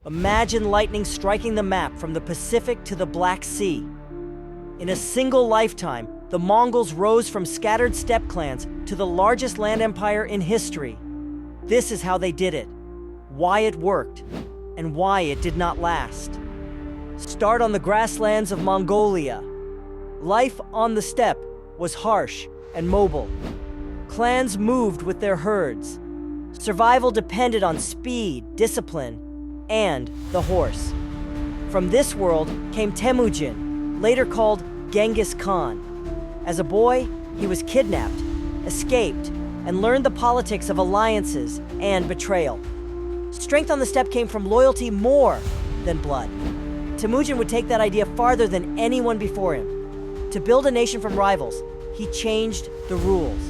Imagine lightning striking the map from the Pacific to the Black Sea. In a single lifetime, the Mongols rose from scattered steppe clans to the largest land empire in history. This is how they did it, why it worked, and why it did not last. Start on the grasslands of Mongolia. Life on the steppe was harsh and mobile. Clans moved with their herds. Survival depended on speed, discipline, and the horse. From this world came Temujin, later called Genghis Khan. As a boy, he was kidnapped, escaped, and learned the politics of alliances and betrayal. Strength on the steppe came from loyalty more than blood. Temujin would take that idea farther than anyone before him. To build a nation from rivals, he changed the rules.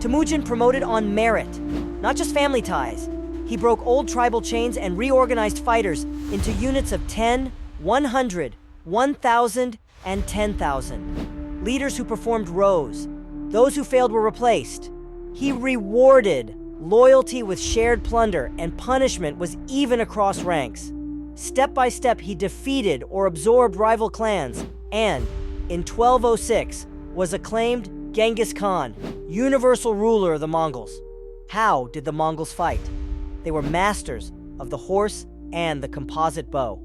Temujin promoted on merit, not just family ties. He broke old tribal chains and reorganized fighters into units of 10, 100, 1,000, and 10,000. Leaders who performed rose. Those who failed were replaced. He rewarded loyalty with shared plunder, and punishment was even across ranks. Step by step, he defeated or absorbed rival clans, and in 1206 was acclaimed Genghis Khan, universal ruler of the Mongols. How did the Mongols fight? They were masters of the horse and the composite bow.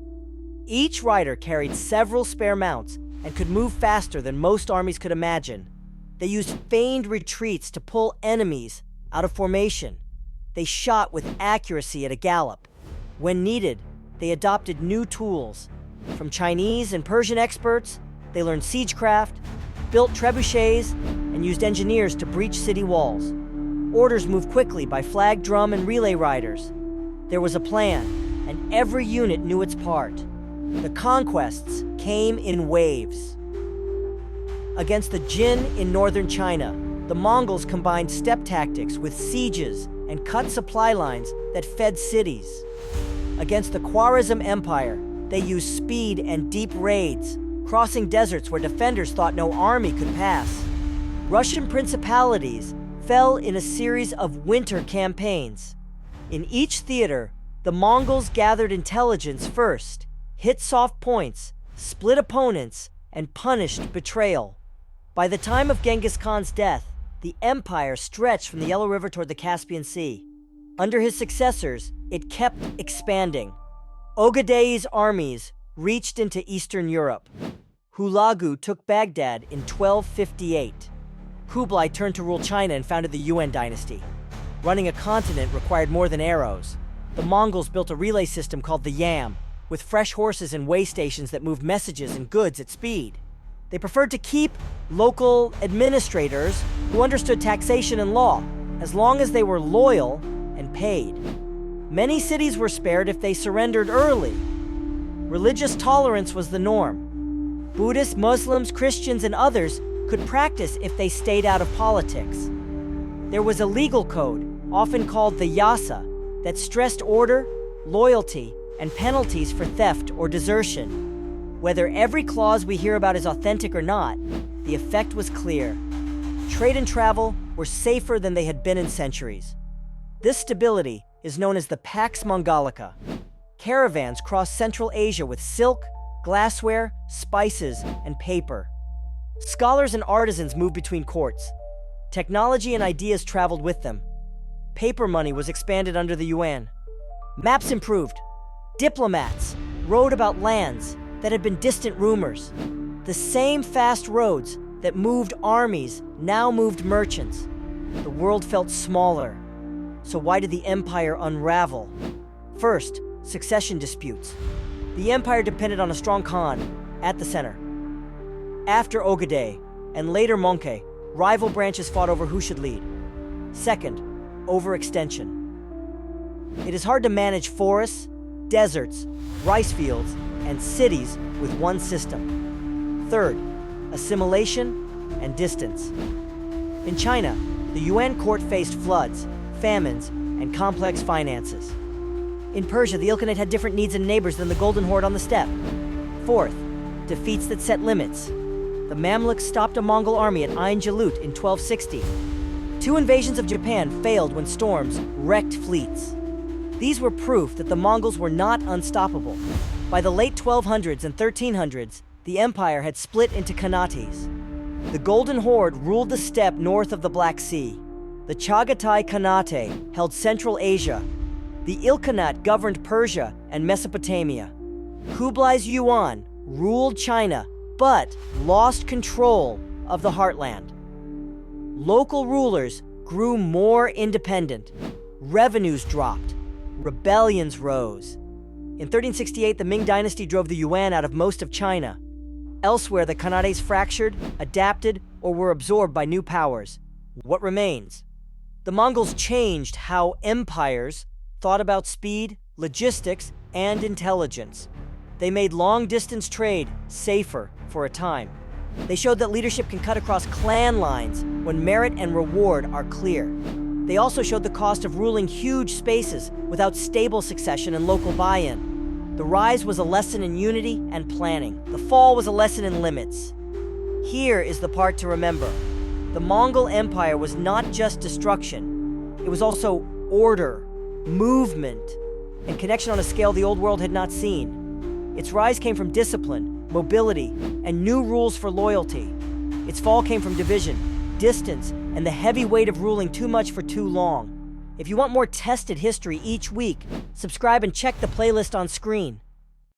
Each rider carried several spare mounts and could move faster than most armies could imagine. They used feigned retreats to pull enemies out of formation. They shot with accuracy at a gallop. When needed, they adopted new tools. From Chinese and Persian experts, they learned siegecraft, built trebuchets, and used engineers to breach city walls. Orders moved quickly by flag, drum, and relay riders. There was a plan, and every unit knew its part. The conquests came in waves. Against the Jin in northern China, the Mongols combined steppe tactics with sieges and cut supply lines that fed cities. Against the Khwarezm Empire, they used speed and deep raids, crossing deserts where defenders thought no army could pass. Russian principalities fell in a series of winter campaigns. In each theater, the Mongols gathered intelligence first, hit soft points, split opponents, and punished betrayal. By the time of Genghis Khan's death, the empire stretched from the Yellow River toward the Caspian Sea. Under his successors, it kept expanding. Ogedei's armies reached into Eastern Europe. Hulagu took Baghdad in 1258. Kublai turned to rule China and founded the Yuan dynasty. Running a continent required more than arrows. The Mongols built a relay system called the Yam, with fresh horses and way stations that moved messages and goods at speed. They preferred to keep local administrators who understood taxation and law, as long as they were loyal and paid. Many cities were spared if they surrendered early. Religious tolerance was the norm. Buddhists, Muslims, Christians, and others could practice if they stayed out of politics. There was a legal code, often called the Yasa, that stressed order, loyalty, and penalties for theft or desertion. Whether every clause we hear about is authentic or not, the effect was clear. Trade and travel were safer than they had been in centuries. This stability is known as the Pax Mongolica. Caravans crossed Central Asia with silk, glassware, spices, and paper. Scholars and artisans moved between courts. Technology and ideas traveled with them. Paper money was expanded under the yuan. Maps improved. Diplomats wrote about lands that had been distant rumors. The same fast roads that moved armies now moved merchants. The world felt smaller. So why did the empire unravel? First, succession disputes. The empire depended on a strong Khan at the center. After Ogedei, and later Mongke, rival branches fought over who should lead. Second, overextension. It is hard to manage forests, deserts, rice fields, and cities with one system. Third, assimilation and distance. In China, the Yuan court faced floods, famines, and complex finances. In Persia, the Ilkhanate had different needs and neighbors than the Golden Horde on the steppe. Fourth, defeats that set limits. The Mamluks stopped a Mongol army at Ain Jalut in 1260. 2 invasions of Japan failed when storms wrecked fleets. These were proof that the Mongols were not unstoppable. By the late 1200s and 1300s, the empire had split into Khanates. The Golden Horde ruled the steppe north of the Black Sea. The Chagatai Khanate held Central Asia. The Ilkhanate governed Persia and Mesopotamia. Kublai's Yuan ruled China, but lost control of the heartland. Local rulers grew more independent. Revenues dropped. Rebellions rose. In 1368, the Ming dynasty drove the Yuan out of most of China. Elsewhere, the Khanates fractured, adapted, or were absorbed by new powers. What remains? The Mongols changed how empires thought about speed, logistics, and intelligence. They made long-distance trade safer for a time. They showed that leadership can cut across clan lines when merit and reward are clear. They also showed the cost of ruling huge spaces without stable succession and local buy-in. The rise was a lesson in unity and planning. The fall was a lesson in limits. Here is the part to remember. The Mongol Empire was not just destruction. It was also order, movement, and connection on a scale the old world had not seen. Its rise came from discipline, mobility, and new rules for loyalty. Its fall came from division, distance, and the heavy weight of ruling too much for too long. If you want more tested history each week, subscribe and check the playlist on screen.